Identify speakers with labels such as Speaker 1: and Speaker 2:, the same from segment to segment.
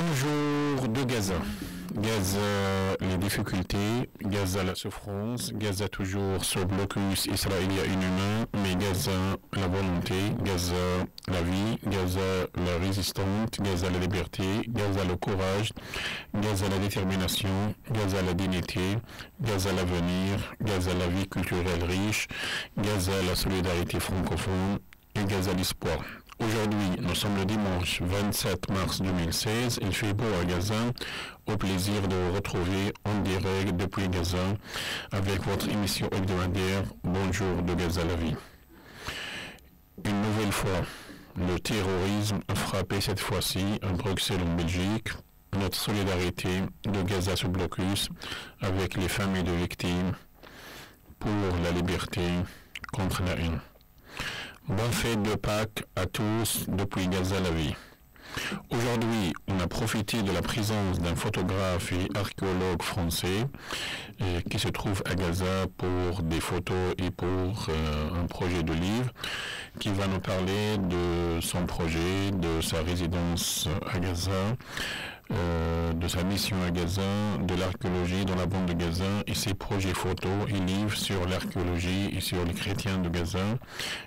Speaker 1: Bonjour de Gaza. Gaza, les difficultés, Gaza, la souffrance, Gaza toujours ce blocus israélien inhumain, mais Gaza, la volonté, Gaza, la vie, Gaza, la résistance, Gaza, la liberté, Gaza, le courage, Gaza, la détermination, Gaza, la dignité, Gaza, l'avenir, Gaza, la vie culturelle riche, Gaza, la solidarité francophone et Gaza, l'espoir. Aujourd'hui, nous sommes le dimanche 27 mars 2016. Il fait beau à Gaza. Au plaisir de vous retrouver en direct depuis Gaza avec votre émission hebdomadaire Bonjour de Gaza la vie. Une nouvelle fois, le terrorisme a frappé cette fois-ci à Bruxelles en Belgique. Notre solidarité de Gaza sous blocus avec les familles de victimes pour la liberté contre la haine. Bonne fête de Pâques à tous depuis Gaza la vie. Aujourd'hui, on a profité de la présence d'un photographe et archéologue français qui se trouve à Gaza pour des photos et pour un projet de livre qui va nous parler de son projet, de sa résidence à Gaza, de sa mission à Gaza, de l'archéologie dans la bande de Gaza et ses projets photos et livres sur l'archéologie et sur les chrétiens de Gaza.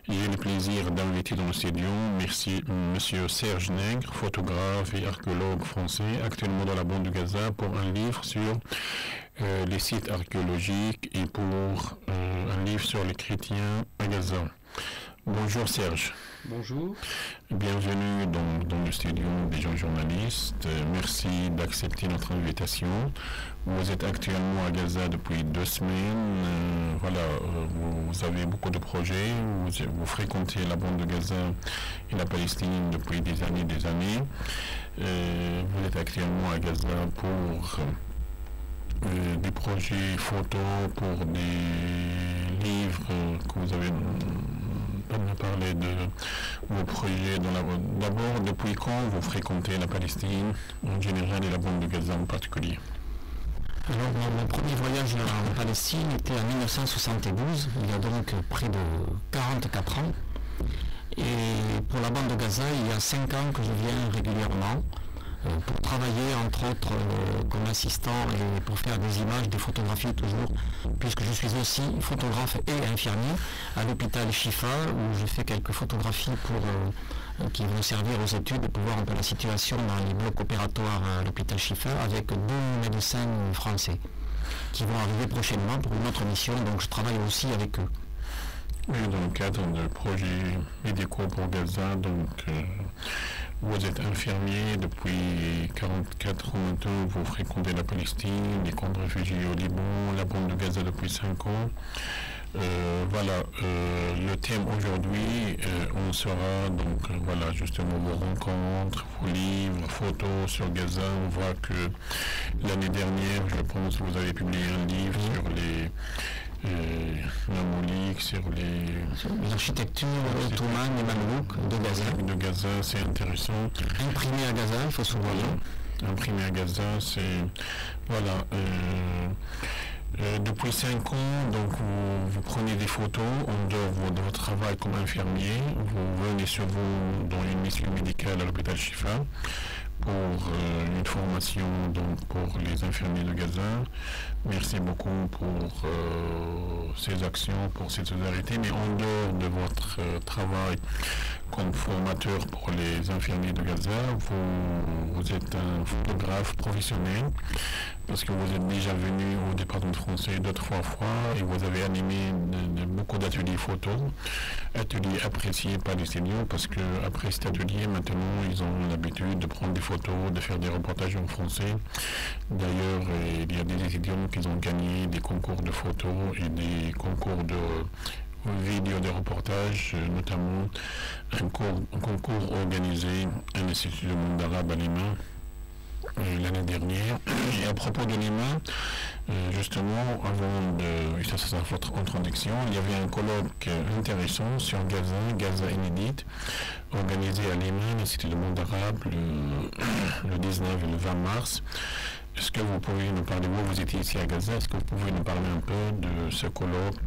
Speaker 1: J'ai le plaisir d'inviter dans le studio Monsieur Serge Nègre, photographe et archéologue français, actuellement dans la bande de Gaza pour un livre sur les sites archéologiques et pour un livre sur les chrétiens à Gaza. Bonjour Serge.
Speaker 2: Bonjour.
Speaker 1: Bienvenue dans le studio des jeunes journalistes. Merci d'accepter notre invitation. Vous êtes actuellement à Gaza depuis 2 semaines. Vous avez beaucoup de projets. Vous fréquentez la bande de Gaza et la Palestine depuis des années. Vous êtes actuellement à Gaza pour des projets photos, pour des livres que vous avez parlé de vos projets. D'abord, depuis quand vous fréquentez la Palestine en général et la bande de Gaza en particulier?
Speaker 2: Alors, mon premier voyage en Palestine était en 1972, il y a donc près de 44 ans. Et pour la bande de Gaza, il y a 5 ans que je viens régulièrement pour travailler entre autres comme assistant et pour faire des images, des photographies toujours, puisque je suis aussi photographe et infirmier à l'hôpital Shifa où je fais quelques photographies qui vont servir aux études pour voir un peu la situation dans les blocs opératoires à l'hôpital Shifa avec 2 médecins français qui vont arriver prochainement pour une autre mission, donc je travaille aussi avec eux.
Speaker 1: Oui, dans le cadre de projets médicaux pour Gaza, donc vous êtes infirmier depuis 44 ans maintenant, vous fréquentez la Palestine, les camps de réfugiés au Liban, la bande de Gaza depuis 5 ans. Le thème aujourd'hui, on sera donc justement vos rencontres, vos livres, photos sur Gaza. On voit que l'année dernière, je pense, vous avez publié un livre sur les mamelouks, sur
Speaker 2: l'architecture ottomane et mamelouk de Gaza.
Speaker 1: De Gaza, c'est intéressant.
Speaker 2: Imprimé à Gaza, il faut se voir.
Speaker 1: Imprimé à Gaza, c'est depuis 5 ans, donc vous prenez des photos en dehors de votre travail comme infirmier. Vous venez sur vous dans une mission médicale à l'hôpital Shifa pour une formation donc pour les infirmiers de Gaza. Merci beaucoup pour ces actions, pour cette solidarité. Mais en dehors de votre travail comme formateur pour les infirmiers de Gaza, vous êtes un photographe professionnel parce que vous êtes déjà venu au département français 2-3 fois et vous avez animé beaucoup d'ateliers photos, ateliers appréciés par les étudiants parce que après cet atelier, maintenant, ils ont l'habitude de prendre des photos, de faire des reportages en français. D'ailleurs, il y a des étudiants qui ont gagné des concours de photos et des concours de vidéos de reportages, notamment un concours organisé à l'Institut du monde arabe à Lima l'année dernière. Et à propos de Lima, justement, ça c'est votre introduction, il y avait un colloque intéressant sur Gaza inédite, organisé à Lima, l'Institut du monde arabe, le 19 et le 20 mars. Est-ce que vous pouvez nous parler, vous étiez ici à Gaza, est-ce que vous pouvez nous parler un peu de ce colloque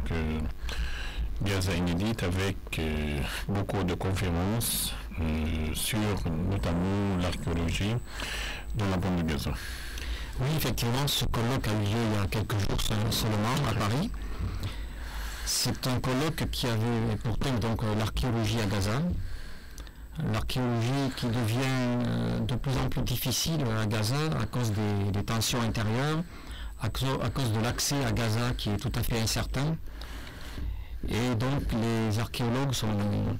Speaker 1: Gaza inédite avec beaucoup de conférences sur notamment l'archéologie dans la bande de Gaza.
Speaker 2: Oui, effectivement, ce colloque a eu lieu il y a quelques jours seulement à Paris. C'est un colloque qui avait pour thème donc l'archéologie à Gaza. L'archéologie qui devient de plus en plus difficile à Gaza à cause des tensions intérieures, à cause de l'accès à Gaza qui est tout à fait incertain. Et donc les archéologues sont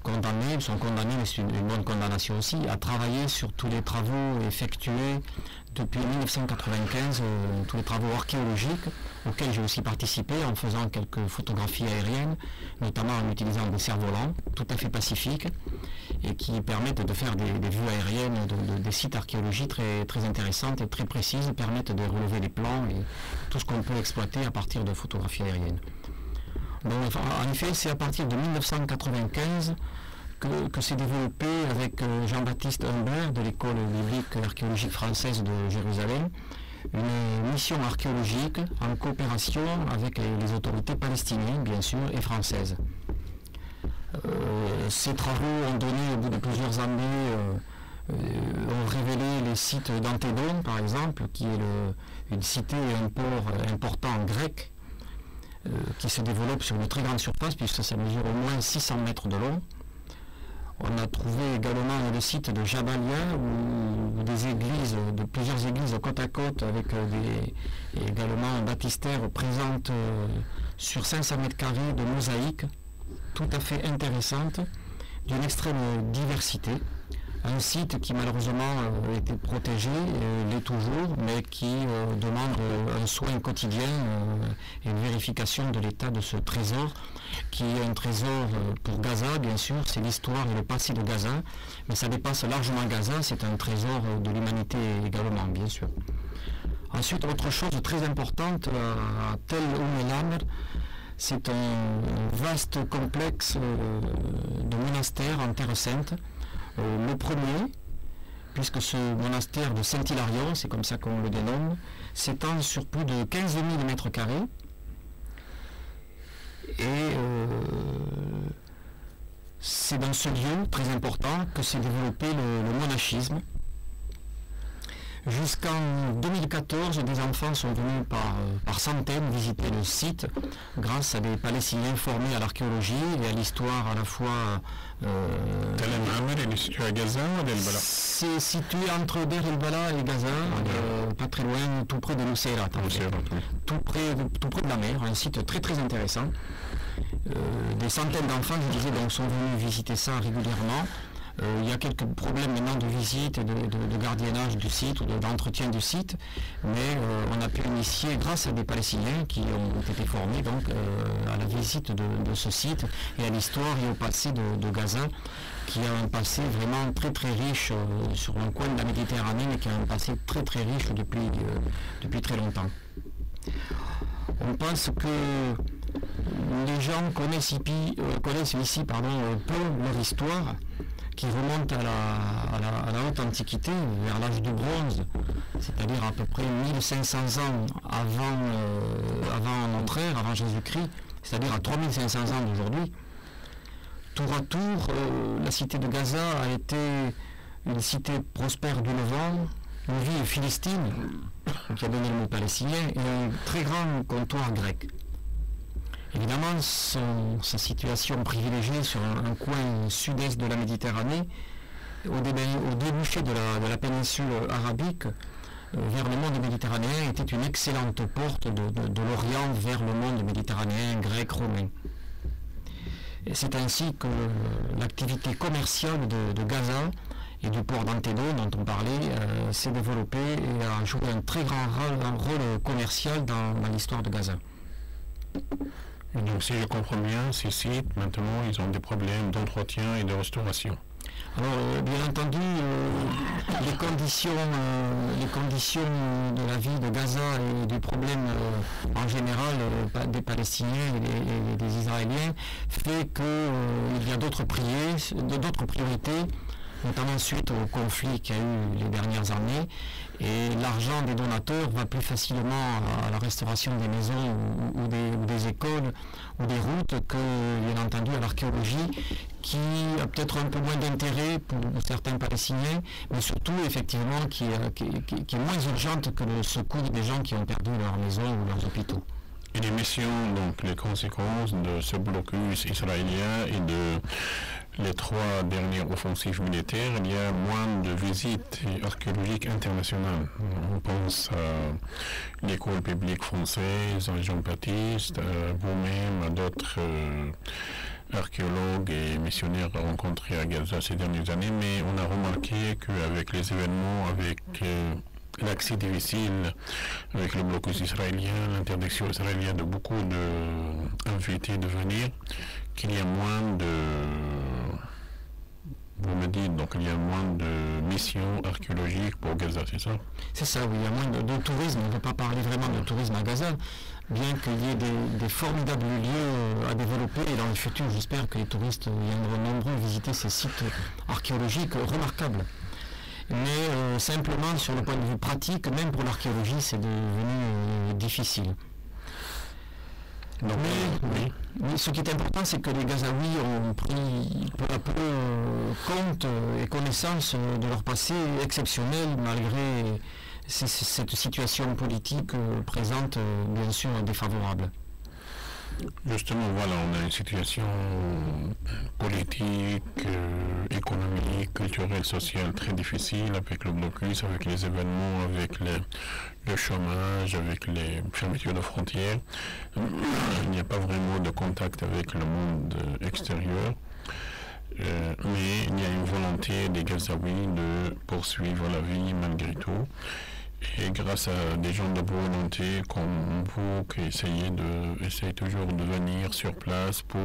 Speaker 2: condamnés, mais c'est une bonne condamnation aussi, à travailler sur tous les travaux effectués depuis 1995, tous les travaux archéologiques auxquels j'ai aussi participé en faisant quelques photographies aériennes, notamment en utilisant des cerfs-volants tout à fait pacifiques et qui permettent de faire des vues aériennes des sites archéologiques très intéressantes et très précises, permettent de relever les plans et tout ce qu'on peut exploiter à partir de photographies aériennes. Donc, en effet, c'est à partir de 1995 que s'est développé avec Jean-Baptiste Humbert de l'école biblique archéologique française de Jérusalem une mission archéologique en coopération avec les autorités palestiniennes, bien sûr, et françaises. Ces travaux ont donné, au bout de plusieurs années, ont révélé les sites d'Antédon, par exemple, qui est une cité et un port important grec, qui se développe sur une très grande surface, puisque ça mesure au moins 600 mètres de long. On a trouvé également le site de Jabalia, où des églises, plusieurs églises côte à côte, avec également un baptistère présente sur 500 mètres carrés de mosaïques, tout à fait intéressantes, d'une extrême diversité. Un site qui malheureusement était protégé, l'est toujours, mais qui demande un soin quotidien et une vérification de l'état de ce trésor, qui est un trésor pour Gaza, bien sûr, c'est l'histoire et le passé de Gaza, mais ça dépasse largement Gaza, c'est un trésor de l'humanité également, bien sûr. Ensuite, autre chose très importante, à Tel Oum, c'est un vaste complexe de monastères en Terre Sainte. Le premier, puisque ce monastère de Saint-Hilarion, c'est comme ça qu'on le dénomme, s'étend sur plus de 15 000 mètres carrés. Et c'est dans ce lieu très important que s'est développé le monachisme. Jusqu'en 2014, des enfants sont venus par centaines visiter le site grâce à des Palestiniens formés à l'archéologie et à l'histoire à la fois. C'est situé entre Der el-Bala et Gaza, pas très loin, tout près de Nuseirat, tout près de la mer, un site très très intéressant. Des centaines d'enfants, je disais, donc, sont venus visiter ça régulièrement. Il y a quelques problèmes maintenant de visite, de gardiennage du site ou d'entretien du site, mais on a pu initier, grâce à des Palestiniens qui ont été formés donc, à la visite de ce site et à l'histoire et au passé de Gaza, qui a un passé vraiment très très riche sur un coin de la Méditerranée, mais qui a un passé très très riche depuis très longtemps. On pense que les gens connaissent ici peu leur histoire, qui remonte à la haute antiquité, vers l'âge du bronze, c'est-à-dire à peu près 1500 ans avant notre ère, avant Jésus-Christ, c'est-à-dire à 3500 ans d'aujourd'hui. Tour à tour, la cité de Gaza a été une cité prospère du Levant, une ville philistine, qui a donné le mot palestinien, et un très grand comptoir grec. Évidemment, sa situation privilégiée sur un coin sud-est de la Méditerranée, au débouché de la péninsule arabique, vers le monde méditerranéen, était une excellente porte de l'Orient vers le monde méditerranéen, grec, romain. Et c'est ainsi que l'activité commerciale de Gaza et du port d'Antédon dont on parlait s'est développée et a joué un très grand rôle commercial dans l'histoire de Gaza.
Speaker 1: Donc si je comprends bien, ces sites, maintenant, ils ont des problèmes d'entretien et de restauration.
Speaker 2: Alors, bien entendu, les conditions de la vie de Gaza et du problème en général des Palestiniens et des Israéliens fait qu'il y a d'autres priorités notamment suite au conflit qu'il y a eu les dernières années. Et l'argent des donateurs va plus facilement à la restauration des maisons ou des écoles ou des routes que, bien entendu, à l'archéologie, qui a peut-être un peu moins d'intérêt pour certains Palestiniens, mais surtout, effectivement, qui est moins urgente que le secours des gens qui ont perdu leur maison ou leurs hôpitaux.
Speaker 1: Et les missions, donc les conséquences de ce blocus israélien et de les 3 dernières offensives militaires, il y a moins de visites archéologiques internationales. On pense à l'école publique française, à Jean-Baptiste, vous-même, à d'autres archéologues et missionnaires rencontrés à Gaza ces dernières années, mais on a remarqué qu'avec les événements, avec l'accès difficile avec le blocus israélien, l'interdiction israélienne de beaucoup d'invités de venir, qu'il y a moins de... Vous me dites, donc il y a moins de missions archéologiques pour Gaza, c'est ça?
Speaker 2: C'est ça, oui, il y a moins de tourisme. On ne peut pas parler vraiment de tourisme à Gaza, bien qu'il y ait des formidables lieux à développer. Et dans le futur, j'espère que les touristes viendront nombreux visiter ces sites archéologiques remarquables. Mais simplement, sur le point de vue pratique, même pour l'archéologie, c'est devenu difficile. Donc, mais ce qui est important, c'est que les Gazaouis ont pris peu à peu compte et connaissance de leur passé exceptionnel, malgré cette situation politique présente, bien sûr, défavorable.
Speaker 1: Justement, voilà, on a une situation politique, économique, culturelle, sociale très difficile avec le blocus, avec les événements, avec le chômage, avec les fermetures de frontières. Il n'y a pas vraiment de contact avec le monde extérieur. Mais il y a une volonté des Gazaouis de poursuivre la vie malgré tout. Et grâce à des gens de bonne volonté comme vous qui essayez toujours de venir sur place pour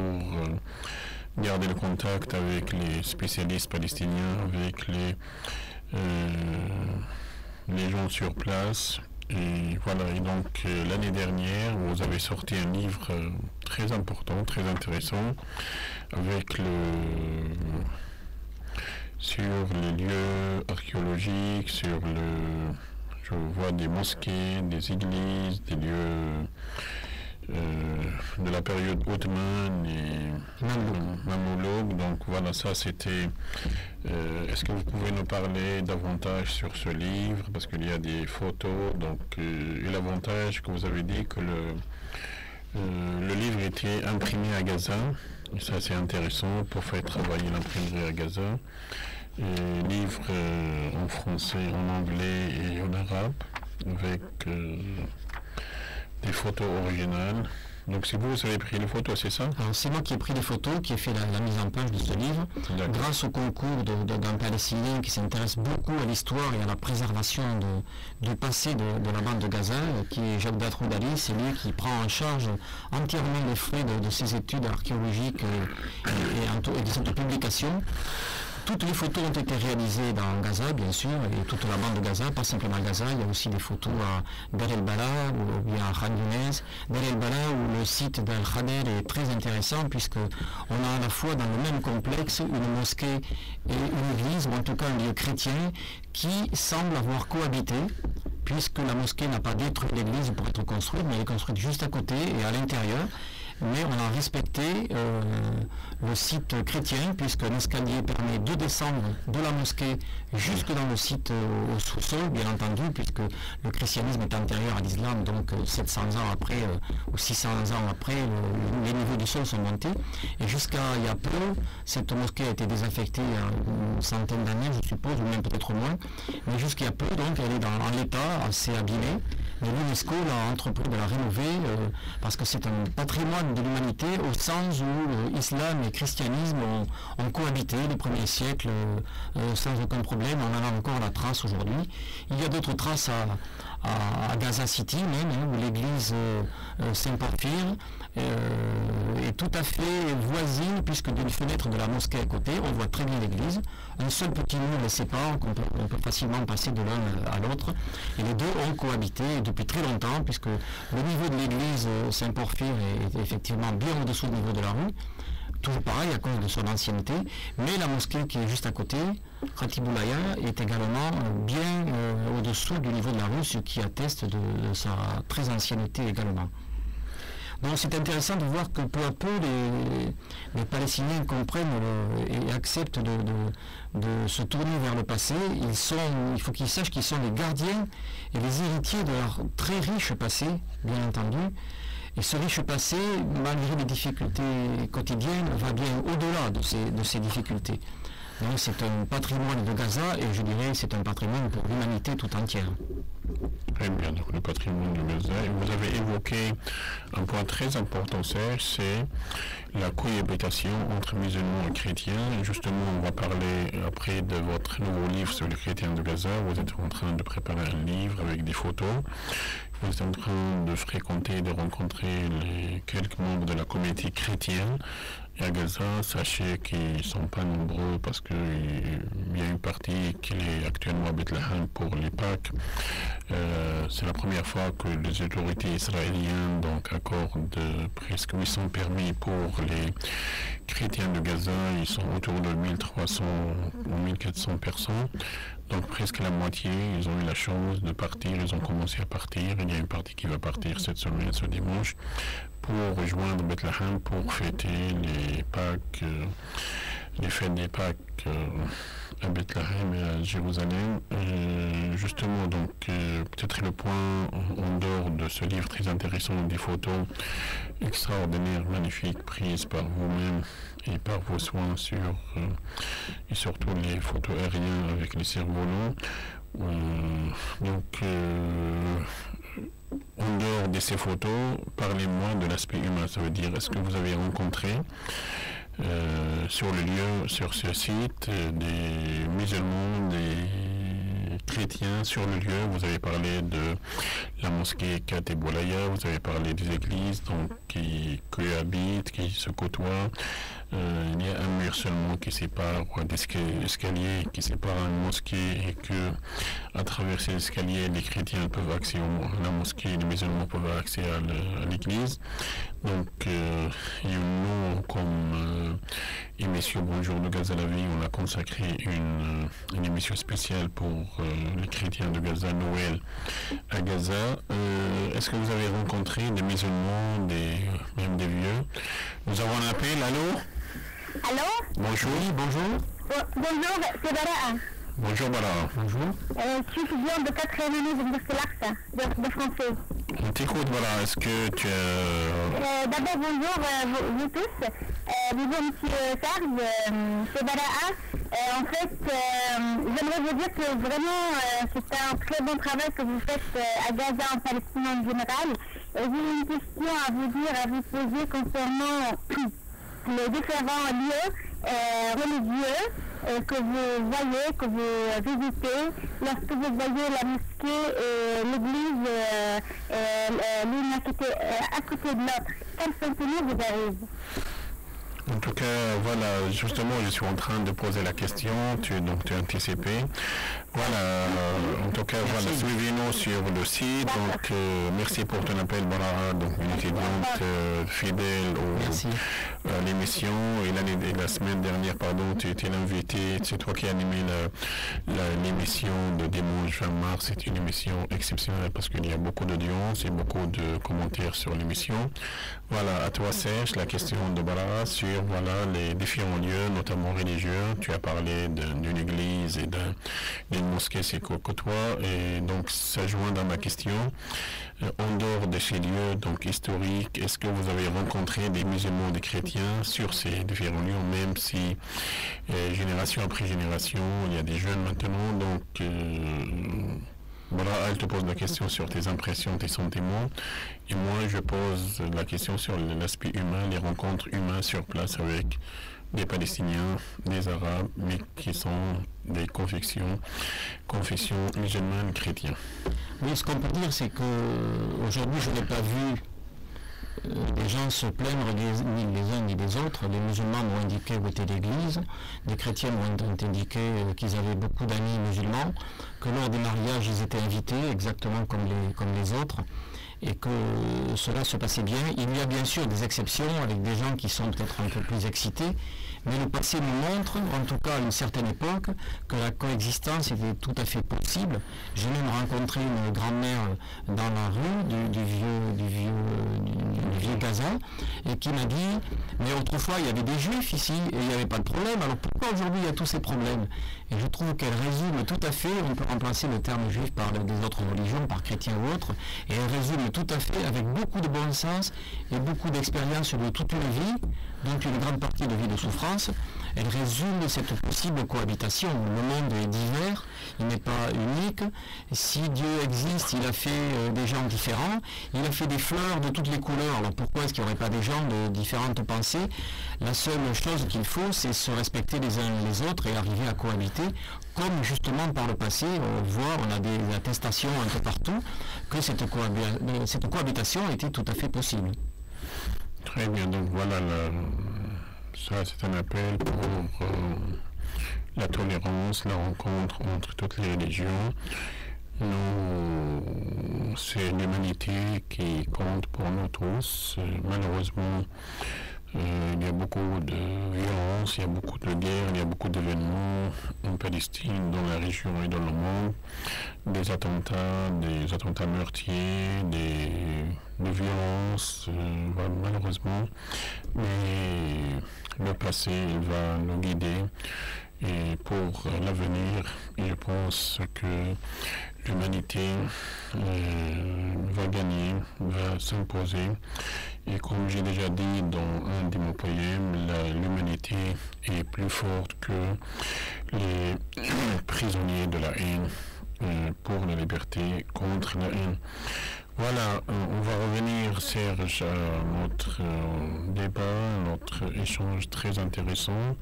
Speaker 1: garder le contact avec les spécialistes palestiniens, avec les gens sur place. Et voilà, et donc l'année dernière, vous avez sorti un livre très important, très intéressant, avec sur les lieux archéologiques, je vois des mosquées, des églises, des lieux de la période ottomane et mamelouk. Donc voilà, ça c'était... Est-ce que vous pouvez nous parler davantage sur ce livre? Parce qu'il y a des photos, donc, et l'avantage que vous avez dit que le livre était imprimé à Gaza. Et ça c'est intéressant pour faire travailler l'imprimerie à Gaza. Livre en français, en anglais et en arabe, avec des photos originales. Donc c'est vous avez pris les photos, c'est ça?
Speaker 2: Alors c'est moi qui ai pris les photos, qui ai fait la mise en page de ce livre, grâce au concours d'un Palestinien qui s'intéresse beaucoup à l'histoire et à la préservation du passé de la bande de Gaza, qui est Jacques Datroudali. C'est lui qui prend en charge entièrement les frais de ses études archéologiques et de cette publication. Toutes les photos ont été réalisées dans Gaza, bien sûr, et toute la bande de Gaza, pas simplement Gaza. Il y a aussi des photos à Dar el-Bala ou bien à Khan Younes. Dar el-Bala, où le site d'Al-Khader est très intéressant, puisqu'on a à la fois dans le même complexe une mosquée et une église, ou en tout cas un lieu chrétien, qui semble avoir cohabité, puisque la mosquée n'a pas détruit l'église pour être construite, mais elle est construite juste à côté et à l'intérieur. Mais on a respecté le site chrétien, puisqu'un escalier permet de descendre de la mosquée jusque dans le site au sous-sol, bien entendu, puisque le christianisme est antérieur à l'islam, donc 700 ans après ou 600 ans après, les niveaux du sol sont montés. Et jusqu'à il y a peu, cette mosquée a été désaffectée il y a une centaine d'années, je suppose, ou même peut-être moins. Mais jusqu'il y a peu, donc, elle est dans l'état assez abîmée. Mais l'UNESCO a entrepris de la rénover parce que c'est un patrimoine de l'humanité au sens où islam et christianisme ont cohabité les premiers siècles sans aucun problème. On en a encore la trace aujourd'hui. Il y a d'autres traces à Gaza City même, où l'église Saint-Porphyre est tout à fait voisine, puisque d'une fenêtre de la mosquée à côté, on voit très bien l'église. Un seul petit mur les sépare, on peut facilement passer de l'un à l'autre. Et les deux ont cohabité depuis très longtemps, puisque le niveau de l'église Saint-Porphyre est effectivement bien au-dessous du niveau de la rue. Toujours pareil à cause de son ancienneté, mais la mosquée qui est juste à côté Ratiboulaya est également bien au-dessous du niveau de la rue, ce qui atteste de sa très ancienneté également. Donc c'est intéressant de voir que peu à peu les Palestiniens comprennent et acceptent de se tourner vers le passé. Il faut qu'ils sachent qu'ils sont les gardiens et les héritiers de leur très riche passé, bien entendu. Et ce riche passé, malgré les difficultés quotidiennes, va bien au-delà de ces difficultés. Donc c'est un patrimoine de Gaza et je dirais que c'est un patrimoine pour l'humanité tout entière.
Speaker 1: Très bien, donc le patrimoine de Gaza. Et vous avez évoqué un point très important, Serge, c'est la cohabitation entre musulmans et chrétiens. Et justement, on va parler après de votre nouveau livre sur les chrétiens de Gaza. Vous êtes en train de préparer un livre avec des photos. Vous êtes en train de fréquenter, de rencontrer quelques membres de la communauté chrétienne. Et à Gaza, sachez qu'ils ne sont pas nombreux parce qu'il y a une partie qui est actuellement à Bethléem pour les Pâques. C'est la première fois que les autorités israéliennes accordent presque 800 permis pour les chrétiens de Gaza. Ils sont autour de 1300 ou 1400 personnes. Donc presque la moitié, ils ont eu la chance de partir, ils ont commencé à partir. Il y a une partie qui va partir cette semaine, ce dimanche, pour rejoindre Bethléem pour fêter les Pâques, les fêtes des Pâques à Bethléem et à Jérusalem. Justement, donc peut-être le point en dehors de ce livre très intéressant, des photos extraordinaires, magnifiques, prises par vous-même et par vos soins et surtout les photos aériennes avec les cerfs-volants. En dehors de ces photos, parlez-moi de l'aspect humain. Ça veut dire, est-ce que vous avez rencontré sur le lieu, sur ce site, des musulmans, des chrétiens sur le lieu? Vous avez parlé de la mosquée Kateboulaya, vous avez parlé des églises qui cohabitent, qui se côtoient. Il y a un mur seulement qui sépare, des escaliers qui séparent une mosquée, et que à travers ces escaliers, les chrétiens peuvent accéder à la mosquée, les musulmans peuvent accéder à l'église. Donc, il y a un nom comme émission Bonjour de Gaza la vie. On a consacré une émission spéciale pour les chrétiens de Gaza, Noël à Gaza. Est-ce que vous avez rencontré des musulmans, même des vieux? Nous avons un appel, allô?
Speaker 3: Allô?
Speaker 1: Bonjour.
Speaker 2: Oui, bonjour.
Speaker 3: Bonjour, c'est Bara.
Speaker 1: Bonjour Bara.
Speaker 2: Bonjour.
Speaker 3: Je suis étudiante de 4e année de l'Université Larsa, de français.
Speaker 1: On t'écoute, Bara. Est-ce que tu as...
Speaker 3: D'abord, bonjour vous tous. Bonjour Monsieur Serge, c'est Bara. En fait, j'aimerais vous dire que vraiment, c'est un très bon travail que vous faites à Gaza, en Palestine en général. J'ai une question à vous dire, à vous poser concernant les différents lieux religieux que vous voyez, que vous visitez. Lorsque vous voyez la mosquée et l'église l'une à côté de l'autre, quel sentiment vous arrive?
Speaker 1: En tout cas, voilà, justement, je suis en train de poser la question, tu as anticipé. Voilà, en tout cas, voilà, suivez-nous sur le site. Donc, merci pour ton appel, Bara, donc une étudiante fidèle à l'émission. Et la semaine dernière, tu étais l'invité, c'est toi qui as animé l'émission de dimanche 20 mars. C'est une émission exceptionnelle parce qu'il y a beaucoup d'audience et beaucoup de commentaires sur l'émission. Voilà, à toi Serge, la question de Bara sur les différents lieux, notamment religieux. Tu as parlé d'une église et d'une mosquée, c'est côtoie, et donc ça joint dans ma question. En dehors de ces lieux donc historiques, est-ce que vous avez rencontré des musulmans, des chrétiens sur ces différents lieux, même si génération après génération, il y a des jeunes maintenant, donc voilà, elle te pose la question sur tes impressions, tes sentiments, et moi je pose la question sur l'aspect humain, les rencontres humaines sur place avec des Palestiniens, des Arabes, mais qui sont des confessions musulmanes, chrétiennes.
Speaker 2: Oui, ce qu'on peut dire, c'est qu'aujourd'hui, je n'ai pas vu des gens se plaindre ni les uns ni les autres. Les musulmans m'ont indiqué où était l'église, les chrétiens m'ont indiqué qu'ils avaient beaucoup d'amis musulmans, que lors des mariages, ils étaient invités, exactement comme les autres, et que cela se passait bien. Il y a bien sûr des exceptions avec des gens qui sont peut-être un peu plus excités, Mais le passé nous montre, en tout cas à une certaine époque, que la coexistence était tout à fait possible. J'ai même rencontré une grand-mère dans la rue du vieux Gaza, et qui m'a dit, mais autrefois il y avait des juifs ici, et il n'y avait pas de problème, alors pourquoi aujourd'hui il y a tous ces problèmes? Et je trouve qu'elle résume tout à fait, on peut remplacer le terme juif par des autres religions, par chrétien ou autre, et elle résume tout à fait avec beaucoup de bon sens et beaucoup d'expérience de toute une vie, donc une grande partie de vie de souffrance. Elle résume cette possible cohabitation. Le monde est divers, il n'est pas unique. Si Dieu existe, il a fait des gens différents, il a fait des fleurs de toutes les couleurs. Alors pourquoi est-ce qu'il n'y aurait pas des gens de différentes pensées? La seule chose qu'il faut, c'est se respecter les uns les autres et arriver à cohabiter, comme justement par le passé, on a des attestations un peu partout, que cette cohabitation était tout à fait possible.
Speaker 1: Très bien, donc voilà, ça c'est un appel pour la tolérance, la rencontre entre toutes les religions. C'est l'humanité qui compte pour nous tous. Malheureusement, il y a beaucoup de violence, il y a beaucoup de guerres, il y a beaucoup d'événements en Palestine, dans la région et dans le monde, des attentats meurtriers, des violences, malheureusement. Mais le passé va nous guider. Et pour l'avenir, je pense que l'humanité va gagner, va s'imposer. Et comme j'ai déjà dit dans un de mes poèmes, l'humanité est plus forte que les prisonniers de la haine pour la liberté contre la haine. Voilà, on va revenir, Serge, à notre débat, notre échange très intéressant.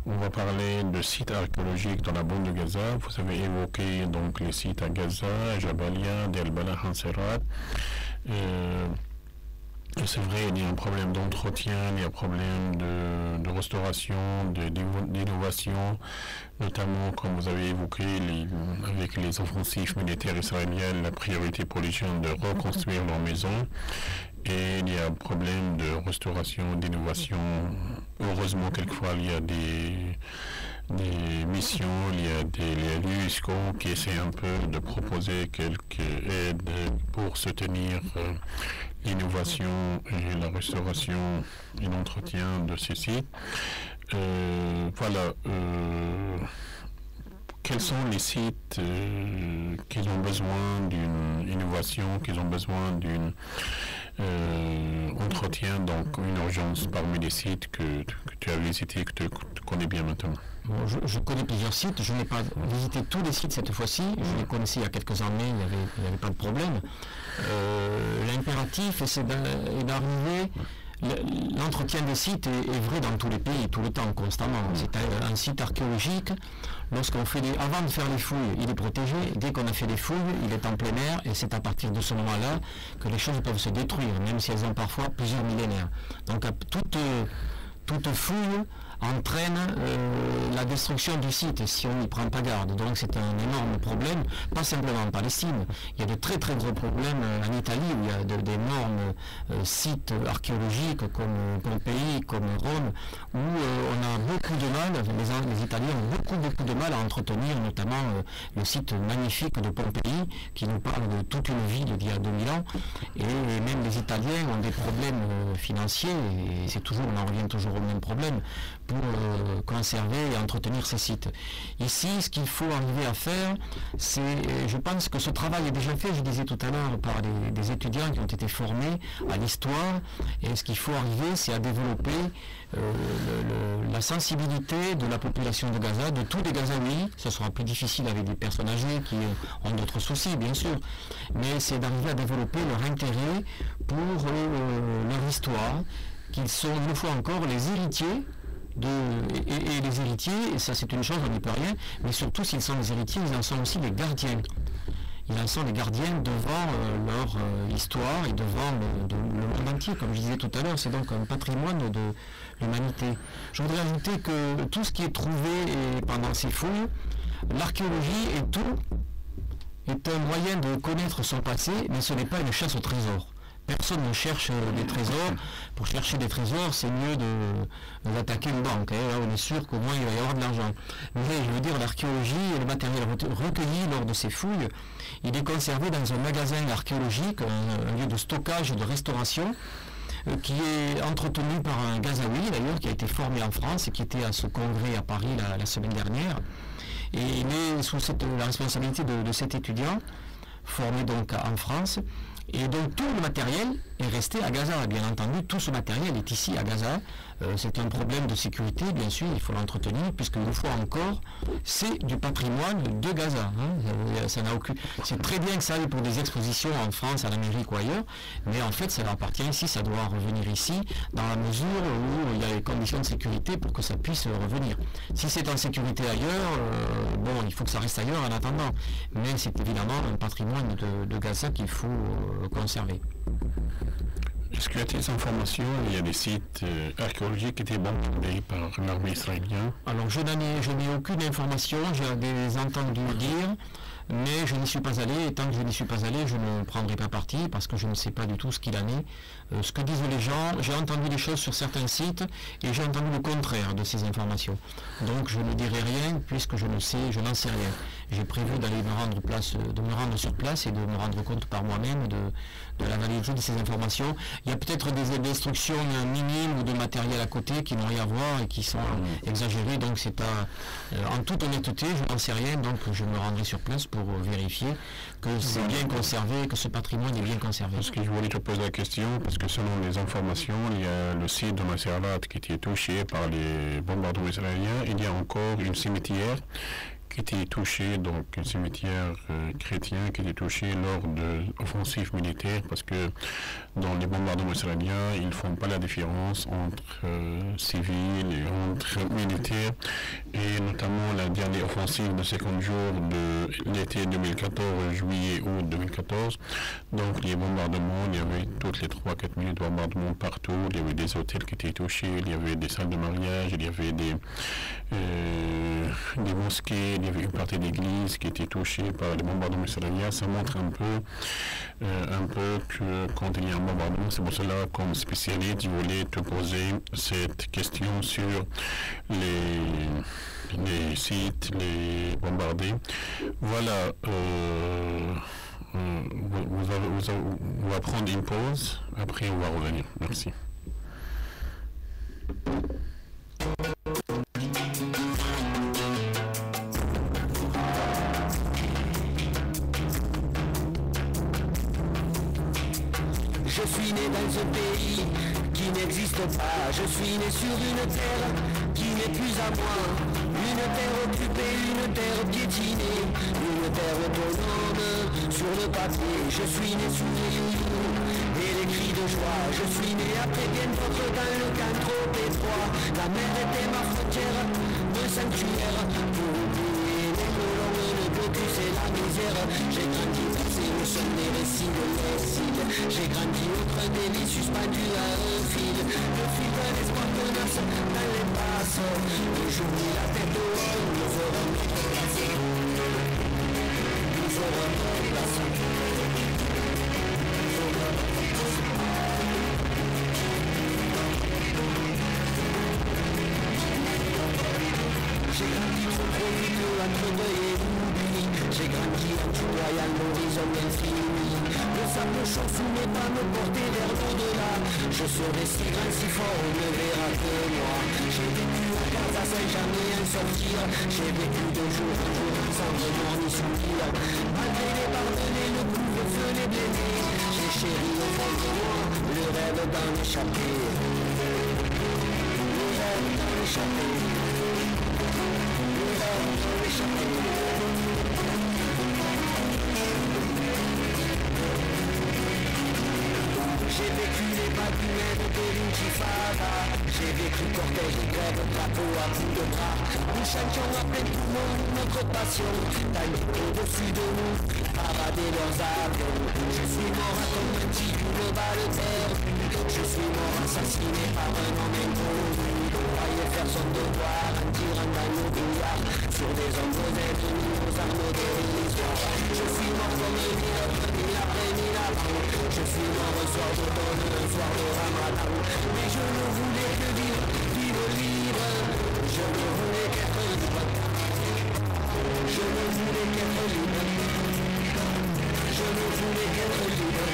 Speaker 1: On va parler de sites archéologiques dans la bande de Gaza. Vous avez évoqué donc les sites à Gaza, Jabalia, Deir el-Balah, Hanserat. C'est vrai, il y a un problème d'entretien, il y a un problème de restauration, d'innovation, notamment comme vous avez évoqué avec les offensives militaires israéliennes, la priorité pour les gens de reconstruire leur maison. Et il y a un problème de restauration, d'innovation. Heureusement, quelquefois, il y a des missions, il y a l'UNESCO qui essaie un peu de proposer quelques aides pour soutenir l'innovation et la restauration et l'entretien de ces sites. Voilà. Quels sont les sites qui ont besoin d'une innovation, qui ont besoin d'un entretien, donc une urgence parmi les sites que tu as visités, que tu connais bien maintenant?
Speaker 2: Bon, je connais plusieurs sites, je n'ai pas visité tous les sites cette fois-ci, je les connaissais il y a quelques années, il n'y avait pas de problème. L'impératif est d'arriver. L'entretien des sites est vrai dans tous les pays, tout le temps, constamment. C'est un site archéologique. Lorsqu'on fait avant de faire les fouilles, il est protégé. Dès qu'on a fait les fouilles, il est en plein air, et c'est à partir de ce moment-là que les choses peuvent se détruire, même si elles ont parfois plusieurs millénaires. Donc toute fouille entraîne la destruction du site si on n'y prend pas garde. Donc c'est un énorme problème, pas simplement en Palestine. Il y a de très très gros problèmes en Italie où il y a d'énormes sites archéologiques comme Pompéi, comme Rome, où on a beaucoup de mal, les Italiens ont beaucoup de mal à entretenir notamment le site magnifique de Pompéi qui nous parle de toute une vie d'il y a 2000 ans. Et même les Italiens ont des problèmes financiers, et on en revient toujours au même problème, pour conserver et entretenir ces sites. Ici, ce qu'il faut arriver à faire, je pense que ce travail est déjà fait, je disais tout à l'heure, par des étudiants qui ont été formés à l'histoire, et ce qu'il faut arriver, c'est à développer la sensibilité de la population de Gaza, de tous les Gazaouis. Ce sera plus difficile avec des personnes âgées qui ont d'autres soucis, bien sûr, mais c'est d'arriver à développer leur intérêt pour leur histoire, qu'ils sont une fois encore les héritiers et les héritiers, et ça c'est une chose, on n'y peut rien, mais surtout s'ils sont les héritiers, ils en sont aussi les gardiens. Ils en sont les gardiens devant leur histoire et devant le monde entier, comme je disais tout à l'heure, c'est donc un patrimoine de l'humanité. Je voudrais ajouter que tout ce qui est trouvé pendant ces fouilles, l'archéologie est un moyen de connaître son passé, mais ce n'est pas une chasse au trésor. personne ne cherche des trésors. Pour chercher des trésors, c'est mieux d'attaquer une banque. Là, on est sûr qu'au moins il va y avoir de l'argent. Mais je veux dire, l'archéologie et le matériel recueilli lors de ces fouilles, il est conservé dans un magasin archéologique, un lieu de stockage et de restauration, qui est entretenu par un Gazaoui d'ailleurs, qui a été formé en France et qui était à ce congrès à Paris la semaine dernière. Et il est sous la responsabilité de cet étudiant, formé donc en France. Et donc tout le matériel est resté à Gaza, bien entendu, tout ce matériel est ici à Gaza. C'est un problème de sécurité, bien sûr, il faut l'entretenir, puisque une fois encore, c'est du patrimoine de Gaza. Ça n'a aucun... C'est très bien que ça aille pour des expositions en France, en Amérique ou ailleurs, mais en fait, ça appartient ici, ça doit revenir ici, dans la mesure où il y a les conditions de sécurité pour que ça puisse revenir. Si c'est en sécurité ailleurs, bon, il faut que ça reste ailleurs en attendant, mais c'est évidemment un patrimoine de Gaza qu'il faut conserver.
Speaker 1: Est-ce qu'il y a des informations, il y a des sites archéologiques qui étaient bombardés par l'armée israélienne?
Speaker 2: Alors je n'ai aucune information, j'ai des entendu dire, mais je n'y suis pas allé, et tant que je n'y suis pas allé, je ne prendrai pas parti, parce que je ne sais pas du tout ce qu'il en est. Ce que disent les gens, j'ai entendu des choses sur certains sites, et j'ai entendu le contraire de ces informations. Donc je ne dirai rien, puisque je n'en sais rien. J'ai prévu d'aller me rendre sur place et de me rendre compte par moi-même de la validité de ces informations. Il y a peut-être des destructions minimes ou de matériel à côté qui n'ont rien à voir et qui sont exagérées, donc c'est en toute honnêteté, je n'en sais rien, donc je me rendrai sur place pour vérifier que c'est bien conservé, que ce patrimoine est bien conservé.
Speaker 1: Parce que je voulais te poser la question, parce que selon les informations, il y a le site de Nasserallah qui était touché par les bombardements israéliens, il y a encore une cimetière qui était touché, donc un cimetière chrétien qui était touché lors de offensives militaires, parce que dans les bombardements israéliens, ils ne font pas la différence entre civils et entre militaires, et notamment la dernière offensive de 50 jours de l'été 2014, juillet-août 2014, donc les bombardements, il y avait toutes les 3-4 minutes de bombardements partout, il y avait des hôtels qui étaient touchés, il y avait des salles de mariage, il y avait des mosquées, il y avait une partie d'église qui était touchée par les bombardements israéliens. Ça montre un peu que quand il y a un bombardement, c'est pour cela, comme spécialiste, je voulais te poser cette question sur les sites, les bombardés. Voilà, on va prendre une pause, après on va revenir. Merci.
Speaker 4: Je suis né dans un pays qui n'existe pas. Je suis né sur une terre qui n'est plus à moi. Une terre occupée, une terre piétinée, une terre autonome sur le papier. Je suis né sous les youyous et les cris de joie. Je suis né après bien d'autres dans le camp trop étroit. La mer était ma frontière, mon sanctuaire. Pour oublier les colons, le blocus et la misère. J'ai grandi c'est le son des récits de l'exil. J'ai grandi au creux des lits suspendus à un fil. Le fil d'un espoir tenace dans les passes. Aujourd'hui la tête haute, nous aurons notre place. Nous aurons notre place. J'ai grandi trop vite entre deuil et oubli. J'ai grandi en tout voyant l'horizon infini. Le sable chaud sous mes pas me portait vers l'au-delà. Je serai si grand, si fort, on ne verra que moi. J'ai vécu à Gaza sans jamais en sortir. J'ai vécu de jour en jour sans remords ni soupir. Malgré les pardonnés, le couvre-feu, les blessés. J'ai chéri au fond de moi le rêve d'en échapper. Le rêve d'en échapper. Le rêve d'en échapper. J'ai vécu les baguettes de l'intifada. J'ai vécu cortège et grève, drapeau à bout de bras. Nous chantions à plein poumon notre passion. D'aller au-dessus de nous, parader leurs avions. Je suis mort accompagné d'une balle terre. Je suis mort assassiné par un homme inconnu. Croyait faire son devoir en tirant dans nos billards. Sur des hommes ennemis aux armes dérisoires. Je suis mort comme mille après mille avant. Je suis mort un soir d'automne, un soir de Ramadan. Mais je ne voulais que vivre, vivre libre. Je ne voulais qu'être libre. Je ne voulais qu'être libre. Je ne voulais qu'être libre.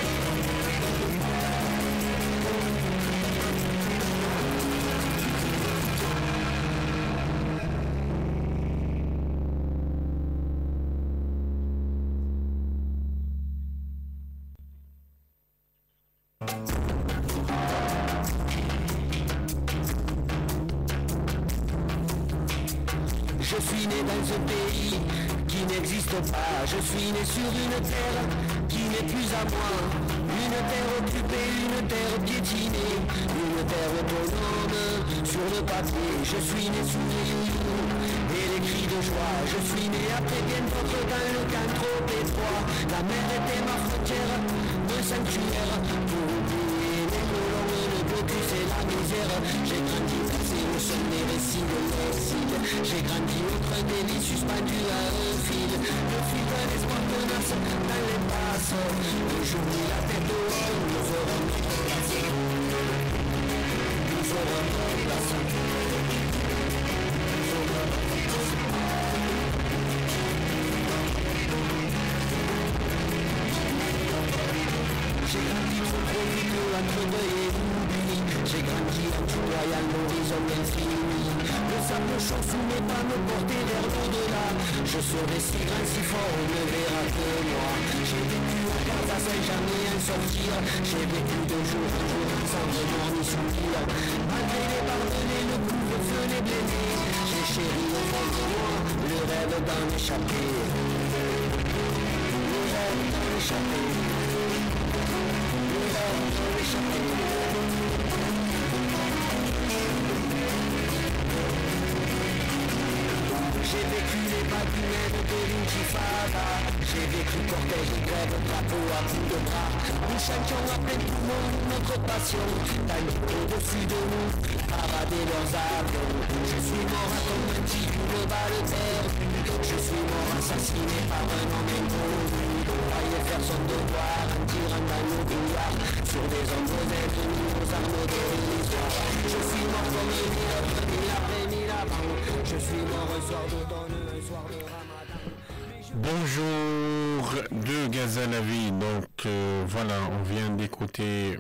Speaker 4: Je suis né dans un pays qui n'existe pas. Je suis né sur une terre qui n'est plus à moi. Une terre occupée, une terre piétinée, une terre autonome sur le papier. Je suis né sous les youyous et les cris de joie. Je suis né après bien d'autres dans le camp trop étroit. La mer était ma frontière, mon sanctuaire. Pour oublier les colons, le blocus et la misère. J'ai grandi passé au son des récits de l'exil. J'ai grandi au creux des lits suspendu à un fil. Le fil d'un espoir tenace dans les passes. Aujourd'hui la tête au haut, nous aurons notre place. Nous aurons notre place. J'ai grandi trop vite entre deuil et oubli. J'ai grandi en tutoyant l'horizon infini. Le sable chaud sous mes pas me portait vers l'au-delà. Je serai si grand, si fort, on ne verra que moi. J'ai vécu à Gaza sans jamais en sortir. J'ai vécu de jour en jour sans remords ni soupir. Malgré les barbelés, le couvre-feu, les blés. J'ai chéri au fond de moi le rêve d'en échapper. Le rêve d'en échapper. Le rêve d'en échapper. J'ai vécu les baguettes de l'intifada. J'ai vécu cortège, grève, drapeau à bout de bras. Nous chantions à plein poumon notre passion. Tandis qu'au-dessus de nous paradaient leurs avions. Je suis mort à Tombenti, une balle perdue. Je suis mort assassiné par un homme inconnu. Croyait faire son devoir en tirant dans nos bouillards. Sur des hommes ennemis aux armes dérisoires. Je suis mort comme mille après mille avant. Je suis mort un soir d'automne, un soir de Ramadan.
Speaker 1: Bonjour de Gaza la vie. Donc voilà, on vient d'écouter